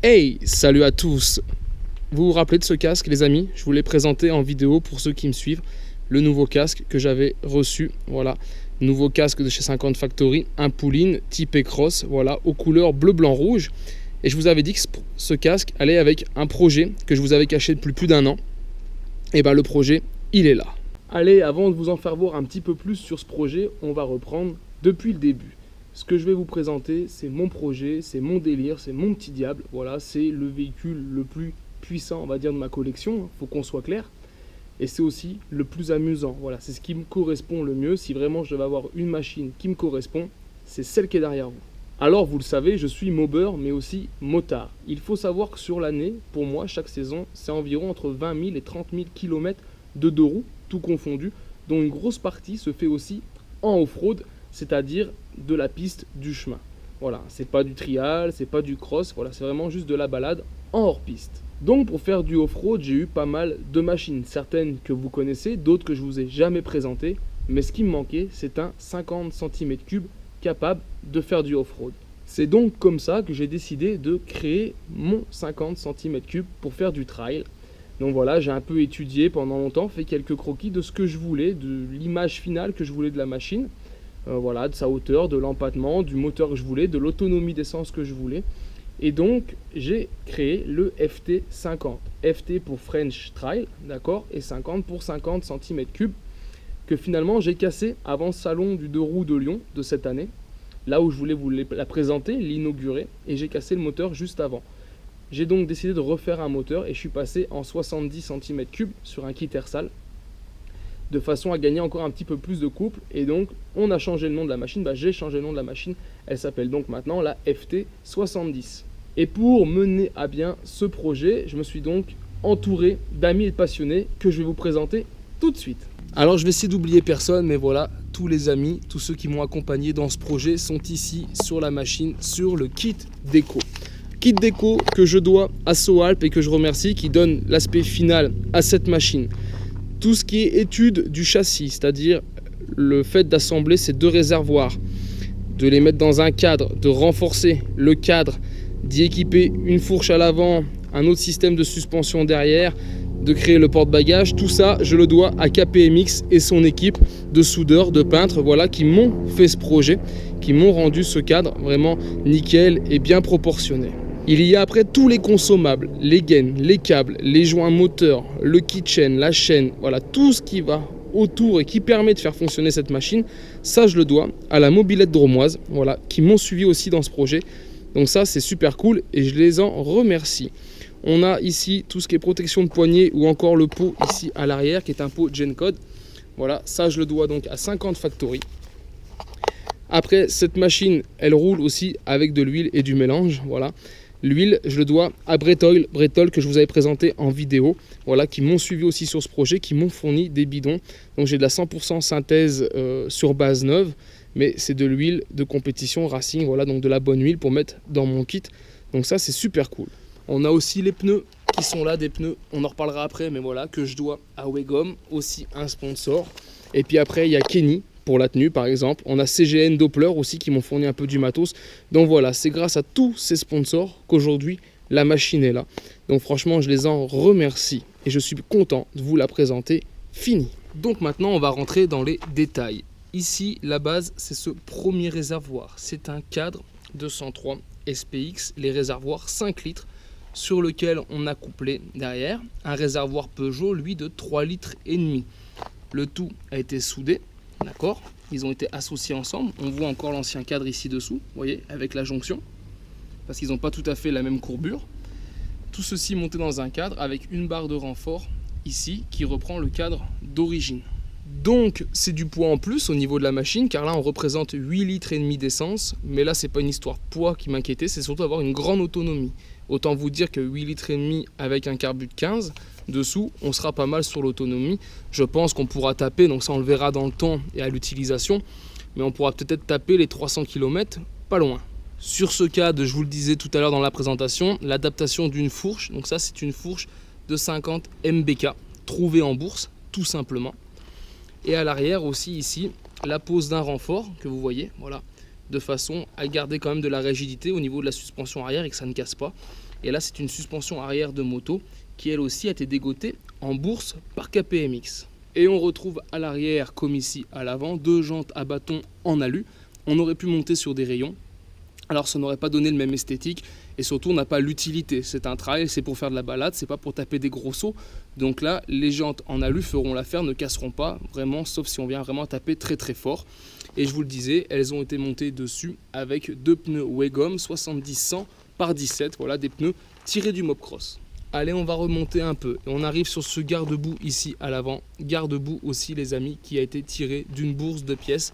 Hey, salut à tous. Vous vous rappelez de ce casque les amis? Je vous l'ai présenté en vidéo pour ceux qui me suivent. Le nouveau casque que j'avais reçu, voilà. Nouveau casque de chez 50 Factory, un pull-in type cross, voilà, aux couleurs bleu, blanc, rouge. Et je vous avais dit que ce casque allait avec un projet que je vous avais caché depuis plus d'un an. Et bien le projet, il est là. Allez, avant de vous en faire voir un petit peu plus sur ce projet, on va reprendre depuis le début. Ce que je vais vous présenter, c'est mon projet, c'est mon délire, c'est mon petit diable. Voilà, c'est le véhicule le plus puissant, on va dire, de ma collection, faut qu'on soit clair. Et c'est aussi le plus amusant. Voilà, c'est ce qui me correspond le mieux. Si vraiment je devais avoir une machine qui me correspond, c'est celle qui est derrière vous. Alors, vous le savez, je suis mobber, mais aussi motard. Il faut savoir que sur l'année, pour moi, chaque saison, c'est environ entre 20 000 et 30 000 km de deux roues, tout confondu, dont une grosse partie se fait aussi en off-road, c'est-à-dire de la piste, du chemin. Voilà, c'est pas du trial, c'est pas du cross, voilà, c'est vraiment juste de la balade en hors-piste. Donc pour faire du off-road, j'ai eu pas mal de machines, certaines que vous connaissez, d'autres que je vous ai jamais présentées, mais ce qui me manquait, c'est un 50 cm3 capable de faire du off-road. C'est donc comme ça que j'ai décidé de créer mon 50 cm3 pour faire du trail. Donc voilà, j'ai un peu étudié pendant longtemps, fait quelques croquis de ce que je voulais, de l'image finale que je voulais de la machine. Voilà, de sa hauteur, de l'empattement, du moteur que je voulais, de l'autonomie d'essence que je voulais. Et donc, j'ai créé le FT50. FT pour French Trail, d'accord, et 50 pour 50 cm3, que finalement j'ai cassé avant le salon du deux roues de Lyon de cette année, là où je voulais vous la présenter, l'inaugurer, et j'ai cassé le moteur juste avant. J'ai donc décidé de refaire un moteur et je suis passé en 70 cm3 sur un kit Ersal, de façon à gagner encore un petit peu plus de couple. Et donc on a changé le nom de la machine, j'ai changé le nom de la machine, elle s'appelle donc maintenant la FT70. Et pour mener à bien ce projet, je me suis donc entouré d'amis et de passionnés que je vais vous présenter tout de suite. Alors je vais essayer d'oublier personne, mais voilà, tous les amis, tous ceux qui m'ont accompagné dans ce projet sont ici sur la machine, sur le kit déco. Kit déco que je dois à Soalp et que je remercie, qui donne l'aspect final à cette machine. Tout ce qui est étude du châssis, c'est-à-dire le fait d'assembler ces deux réservoirs, de les mettre dans un cadre, de renforcer le cadre, d'y équiper une fourche à l'avant, un autre système de suspension derrière, de créer le porte-bagages, tout ça je le dois à KPMX et son équipe de soudeurs, de peintres, voilà, qui m'ont fait ce projet, qui m'ont rendu ce cadre vraiment nickel et bien proportionné. Il y a après tous les consommables, les gaines, les câbles, les joints moteurs, le keychain, la chaîne, voilà, tout ce qui va autour et qui permet de faire fonctionner cette machine, ça je le dois à la mobilette dromoise, voilà, qui m'ont suivi aussi dans ce projet. Donc ça c'est super cool et je les en remercie. On a ici tout ce qui est protection de poignet ou encore le pot ici à l'arrière qui est un pot GenCode. Voilà, ça je le dois donc à 50 Factory. Après cette machine, elle roule aussi avec de l'huile et du mélange, voilà. L'huile, je le dois à Bretol que je vous avais présenté en vidéo, voilà, qui m'ont suivi aussi sur ce projet, qui m'ont fourni des bidons. Donc j'ai de la 100% synthèse sur base neuve, mais c'est de l'huile de compétition Racing, voilà, donc de la bonne huile pour mettre dans mon kit. Donc ça c'est super cool. On a aussi les pneus qui sont là, des pneus, on en reparlera après, mais voilà, que je dois à Wegom, aussi un sponsor. Et puis après il y a Kenny pour la tenue par exemple, on a CGN Doppler aussi qui m'ont fourni un peu du matos. Donc voilà, c'est grâce à tous ces sponsors qu'aujourd'hui la machine est là. Donc franchement je les en remercie et je suis content de vous la présenter finie. Donc maintenant on va rentrer dans les détails. Ici la base c'est ce premier réservoir, c'est un cadre 203 SPX, les réservoirs 5 litres sur lequel on a couplé derrière un réservoir Peugeot lui de 3,5 litres. Le tout a été soudé. D'accord, ils ont été associés ensemble. On voit encore l'ancien cadre ici dessous, vous voyez, avec la jonction, parce qu'ils n'ont pas tout à fait la même courbure. Tout ceci monté dans un cadre avec une barre de renfort ici qui reprend le cadre d'origine. Donc c'est du poids en plus au niveau de la machine, car là on représente 8,5 litres d'essence, mais là c'est pas une histoire de poids qui m'inquiétait, c'est surtout avoir une grande autonomie. Autant vous dire que 8,5 litres avec un carbu de 15, dessous, on sera pas mal sur l'autonomie. Je pense qu'on pourra taper, donc ça on le verra dans le temps et à l'utilisation, mais on pourra peut-être taper les 300 km, pas loin. Sur ce cadre, je vous le disais tout à l'heure dans la présentation, l'adaptation d'une fourche, donc ça c'est une fourche de 50 MBK, trouvée en bourse, tout simplement. Et à l'arrière aussi ici, la pose d'un renfort que vous voyez, voilà, de façon à garder quand même de la rigidité au niveau de la suspension arrière et que ça ne casse pas. Et là, c'est une suspension arrière de moto qui elle aussi a été dégotée en bourse par KPMX. Et on retrouve à l'arrière, comme ici à l'avant, 2 jantes à bâton en alu. On aurait pu monter sur des rayons. Alors ça n'aurait pas donné le même esthétique et surtout on n'a pas l'utilité. C'est un trail, c'est pour faire de la balade, c'est pas pour taper des gros sauts. Donc là, les jantes en alu feront l'affaire, ne casseront pas vraiment, sauf si on vient vraiment taper très très fort. Et je vous le disais, elles ont été montées dessus avec 2 pneus Wegom 70-100 par 17. Voilà, des pneus tirés du Mopcross. Allez, on va remonter un peu et on arrive sur ce garde-boue ici à l'avant. Garde-boue aussi les amis, qui a été tiré d'une bourse de pièces.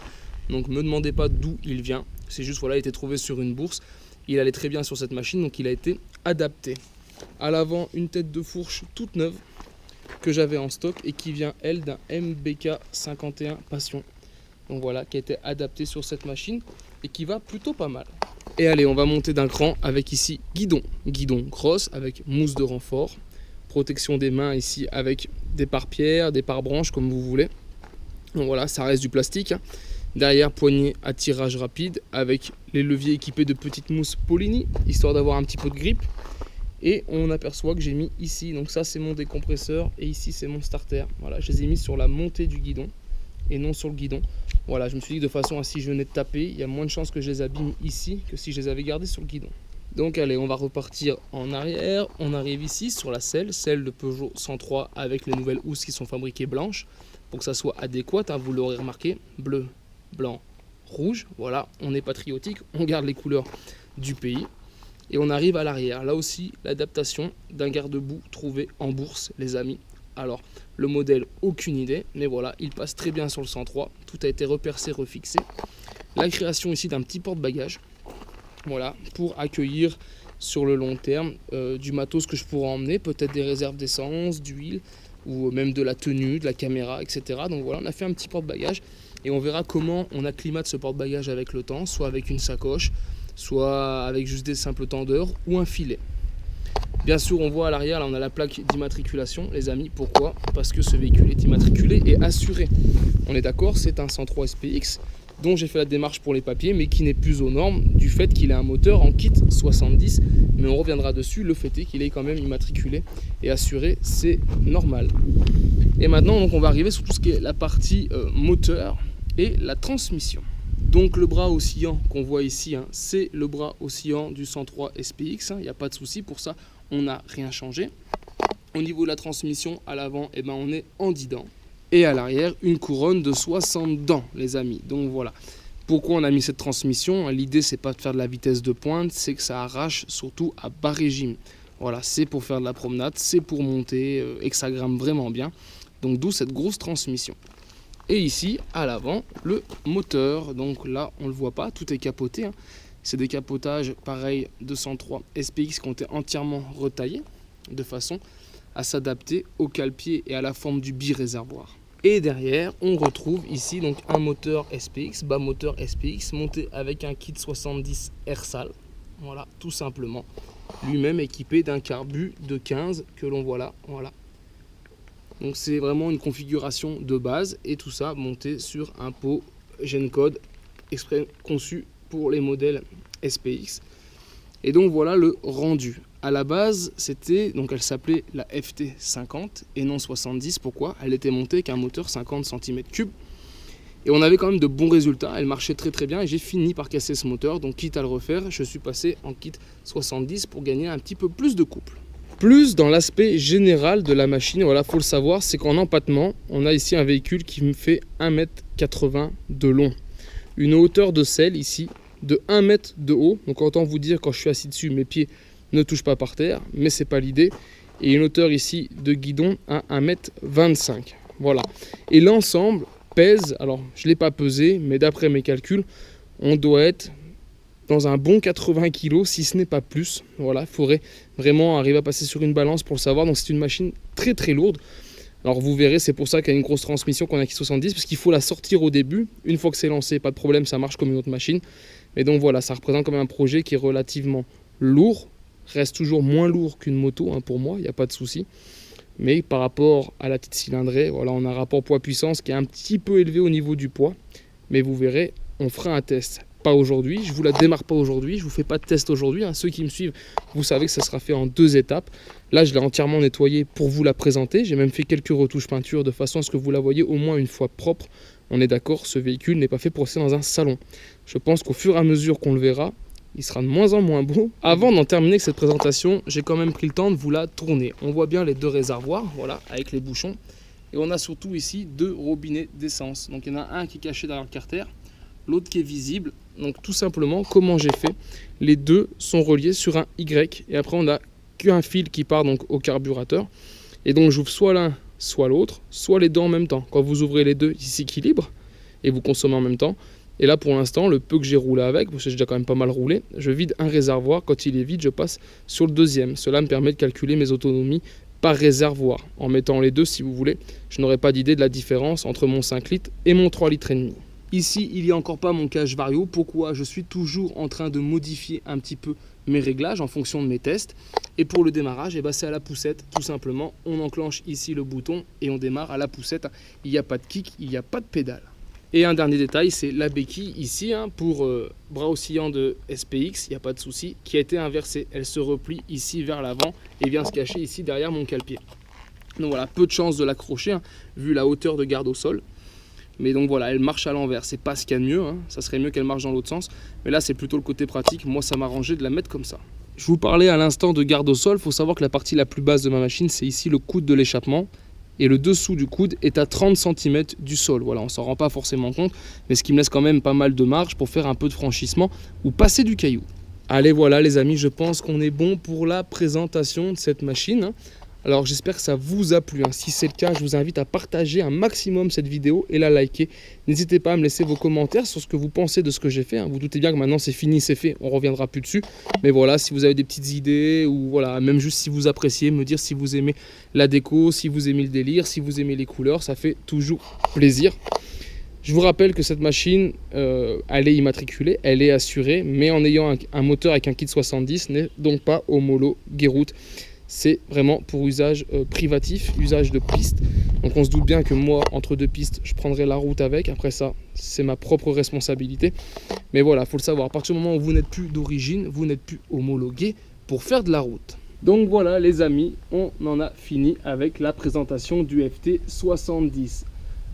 Donc ne me demandez pas d'où il vient. C'est juste, voilà, il a été trouvé sur une bourse. Il allait très bien sur cette machine, donc il a été adapté. À l'avant, une tête de fourche toute neuve que j'avais en stock et qui vient, elle, d'un MBK 51 Passion. Donc voilà, qui a été adapté sur cette machine et qui va plutôt pas mal. Et allez, on va monter d'un cran avec ici guidon. Guidon cross avec mousse de renfort. Protection des mains ici avec des pare-pierres, des pare-branches comme vous voulez. Donc voilà, ça reste du plastique, hein. Derrière, poignée à tirage rapide avec les leviers équipés de petites mousses Polini, histoire d'avoir un petit peu de grippe. Et on aperçoit que j'ai mis ici, donc ça c'est mon décompresseur et ici c'est mon starter. Voilà, je les ai mis sur la montée du guidon et non sur le guidon. Voilà, je me suis dit que de façon à si je venais de taper, il y a moins de chances que je les abîme ici que si je les avais gardés sur le guidon. Donc allez, on va repartir en arrière. On arrive ici sur la selle de Peugeot 103 avec les nouvelles housses qui sont fabriquées blanches pour que ça soit adéquat, hein, vous l'aurez remarqué, bleu, blanc, rouge. Voilà, on est patriotique, on garde les couleurs du pays. Et on arrive à l'arrière. Là aussi, l'adaptation d'un garde-boue trouvé en bourse, les amis. Alors, le modèle, aucune idée, mais voilà, il passe très bien sur le 103. Tout a été repercé, refixé. La création ici d'un petit porte-bagages. Voilà, pour accueillir sur le long terme du matos que je pourrais emmener, peut-être des réserves d'essence, d'huile, ou même de la tenue, de la caméra, etc. Donc voilà, on a fait un petit porte-bagages et on verra comment on acclimate ce porte-bagages avec le temps, soit avec une sacoche, soit avec juste des simples tendeurs ou un filet. Bien sûr, on voit à l'arrière, là on a la plaque d'immatriculation, les amis. Pourquoi? Parce que ce véhicule est immatriculé et assuré. On est d'accord, c'est un 103 SPX dont j'ai fait la démarche pour les papiers, mais qui n'est plus aux normes du fait qu'il a un moteur en kit 70. Mais on reviendra dessus, le fait est qu'il est quand même immatriculé et assuré, c'est normal. Et maintenant, donc, on va arriver sur tout ce qui est la partie moteur et la transmission. Donc le bras oscillant qu'on voit ici, hein, c'est le bras oscillant du 103 SPX, il n'y a pas de souci pour ça, on n'a rien changé. Au niveau de la transmission, à l'avant, eh ben, on est en 10 dents. Et à l'arrière, une couronne de 60 dents, les amis. Donc voilà. Pourquoi on a mis cette transmission? L'idée, c'est pas de faire de la vitesse de pointe, c'est que ça arrache surtout à bas régime. Voilà, c'est pour faire de la promenade, c'est pour monter et que ça grimpe vraiment bien. Donc d'où cette grosse transmission. Et ici, à l'avant, le moteur. Donc là, on ne le voit pas, tout est capoté, hein. C'est des capotages pareils de 103 SPX qui ont été entièrement retaillés de façon à s'adapter au cale-pied et à la forme du bi-réservoir. Et derrière, on retrouve ici donc un moteur SPX, bas moteur SPX, monté avec un kit 70 Airsal. Voilà, tout simplement. Lui-même équipé d'un carbu de 15 que l'on voit là. Voilà. Donc c'est vraiment une configuration de base et tout ça monté sur un pot Gencode exprès conçu pour les modèles SPX. Et donc voilà le rendu. À la base, c'était, donc elle s'appelait la FT50 et non 70. Pourquoi? Elle était montée avec un moteur 50 cm3. Et on avait quand même de bons résultats. Elle marchait très très bien et j'ai fini par casser ce moteur. Donc quitte à le refaire, je suis passé en kit 70 pour gagner un petit peu plus de couple. Plus dans l'aspect général de la machine, voilà, faut le savoir, c'est qu'en empattement, on a ici un véhicule qui me fait 1,80 m de long. Une hauteur de selle ici de 1 m de haut. Donc autant vous dire, quand je suis assis dessus, mes pieds ne touchent pas par terre, mais c'est pas l'idée. Et une hauteur ici de guidon à 1,25 m. Voilà. Et l'ensemble pèse, alors je ne l'ai pas pesé, mais d'après mes calculs, on doit être dans un bon 80 kg, si ce n'est pas plus. Voilà, il faudrait vraiment arriver à passer sur une balance pour le savoir. Donc c'est une machine très très lourde. Alors vous verrez, c'est pour ça qu'il y a une grosse transmission qu'on a qui 70, parce qu'il faut la sortir au début. Une fois que c'est lancé, pas de problème, ça marche comme une autre machine. Mais donc voilà, ça représente quand même un projet qui est relativement lourd. Reste toujours moins lourd qu'une moto, hein, pour moi, il n'y a pas de souci. Mais par rapport à la petite cylindrée, voilà, on a un rapport poids-puissance qui est un petit peu élevé au niveau du poids. Mais vous verrez, on fera un test pas aujourd'hui, je vous la démarre pas aujourd'hui, je vous fais pas de test aujourd'hui, hein. Ceux qui me suivent, vous savez que ça sera fait en 2 étapes. Là, je l'ai entièrement nettoyée pour vous la présenter. J'ai même fait quelques retouches peinture de façon à ce que vous la voyez au moins une fois propre. On est d'accord, ce véhicule n'est pas fait pour rester dans un salon. Je pense qu'au fur et à mesure qu'on le verra, il sera de moins en moins beau. Avant d'en terminer avec cette présentation, j'ai quand même pris le temps de vous la tourner. On voit bien les 2 réservoirs, voilà, avec les bouchons. Et on a surtout ici 2 robinets d'essence. Donc il y en a un qui est caché derrière le carter, l'autre qui est visible. Donc tout simplement, comment j'ai fait? Les 2 sont reliés sur un Y. Et après, on n'a qu'un fil qui part donc au carburateur. Et donc j'ouvre soit l'un, soit l'autre, soit les 2 en même temps. Quand vous ouvrez les 2, ils s'équilibrent et vous consommez en même temps. Et là, pour l'instant, le peu que j'ai roulé avec, parce que j'ai déjà quand même pas mal roulé, je vide un réservoir. Quand il est vide, je passe sur le deuxième. Cela me permet de calculer mes autonomies par réservoir. En mettant les 2, si vous voulez, je n'aurai pas d'idée de la différence entre mon 5 litres et mon 3 litres et demi. Ici, il n'y a encore pas mon cache vario. Pourquoi? Je suis toujours en train de modifier un petit peu mes réglages en fonction de mes tests. Et pour le démarrage, c'est à la poussette, tout simplement. On enclenche ici le bouton et on démarre à la poussette. Il n'y a pas de kick, il n'y a pas de pédale. Et un dernier détail, c'est la béquille ici, hein, pour bras oscillant de SPX, il n'y a pas de souci, qui a été inversée. Elle se replie ici vers l'avant et vient se cacher ici derrière mon cale-pied. Donc voilà, peu de chance de l'accrocher, hein, vu la hauteur de garde au sol. Mais donc voilà, elle marche à l'envers, c'est pas ce qu'il y a de mieux, hein. Ça serait mieux qu'elle marche dans l'autre sens. Mais là, c'est plutôt le côté pratique, moi ça m'arrangeait de la mettre comme ça. Je vous parlais à l'instant de garde au sol, il faut savoir que la partie la plus basse de ma machine, c'est ici le coude de l'échappement. Et le dessous du coude est à 30 cm du sol. Voilà, on s'en rend pas forcément compte, mais ce qui me laisse quand même pas mal de marge pour faire un peu de franchissement ou passer du caillou. Allez, voilà les amis, je pense qu'on est bon pour la présentation de cette machine. Alors j'espère que ça vous a plu, hein. Si c'est le cas, je vous invite à partager un maximum cette vidéo et la liker. N'hésitez pas à me laisser vos commentaires sur ce que vous pensez de ce que j'ai fait, hein. Vous doutez bien que maintenant c'est fini, c'est fait, on reviendra plus dessus. Mais voilà, si vous avez des petites idées, ou voilà, même juste si vous appréciez, me dire si vous aimez la déco, si vous aimez le délire, si vous aimez les couleurs, ça fait toujours plaisir. Je vous rappelle que cette machine, elle est immatriculée, elle est assurée, mais en ayant un moteur avec un kit 70, n'est donc pas homologué route. C'est vraiment pour usage privatif, usage de piste. Donc on se doute bien que moi, entre 2 pistes, je prendrai la route avec. Après ça, c'est ma propre responsabilité. Mais voilà, il faut le savoir. À partir du moment où vous n'êtes plus d'origine, vous n'êtes plus homologué pour faire de la route. Donc voilà les amis, on en a fini avec la présentation du FT70.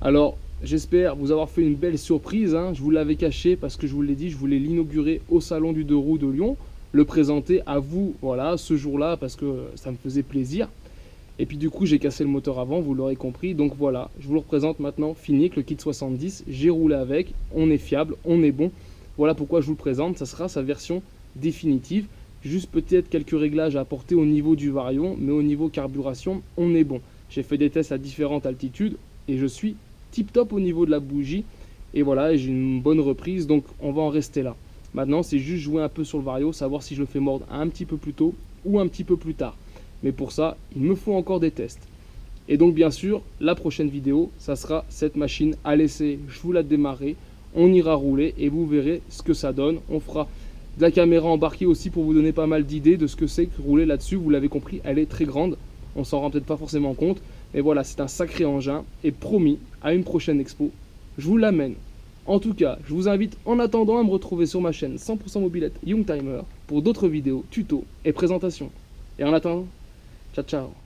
Alors j'espère vous avoir fait une belle surprise, hein. Je vous l'avais caché parce que je vous l'ai dit, je voulais l'inaugurer au salon du 2 roues de Lyon. Le présenter à vous, voilà, ce jour-là, parce que ça me faisait plaisir. Et puis du coup, j'ai cassé le moteur avant, vous l'aurez compris. Donc voilà, je vous le représente maintenant, fini avec le kit 70. J'ai roulé avec, on est fiable, on est bon. Voilà pourquoi je vous le présente, ça sera sa version définitive. Juste peut-être quelques réglages à apporter au niveau du variant, mais au niveau carburation, on est bon. J'ai fait des tests à différentes altitudes et je suis tip-top au niveau de la bougie. Et voilà, j'ai une bonne reprise, donc on va en rester là. Maintenant, c'est juste jouer un peu sur le vario, savoir si je le fais mordre un petit peu plus tôt ou un petit peu plus tard. Mais pour ça, il me faut encore des tests. Et donc, bien sûr, la prochaine vidéo, ça sera cette machine à l'essai. Je vous la démarrer, on ira rouler et vous verrez ce que ça donne. On fera de la caméra embarquée aussi pour vous donner pas mal d'idées de ce que c'est que rouler là-dessus. Vous l'avez compris, elle est très grande. On s'en rend peut-être pas forcément compte. Mais voilà, c'est un sacré engin. Et promis, à une prochaine expo, je vous l'amène. En tout cas, je vous invite en attendant à me retrouver sur ma chaîne 100% Mobilette Youngtimer pour d'autres vidéos, tutos et présentations. Et en attendant, ciao ciao.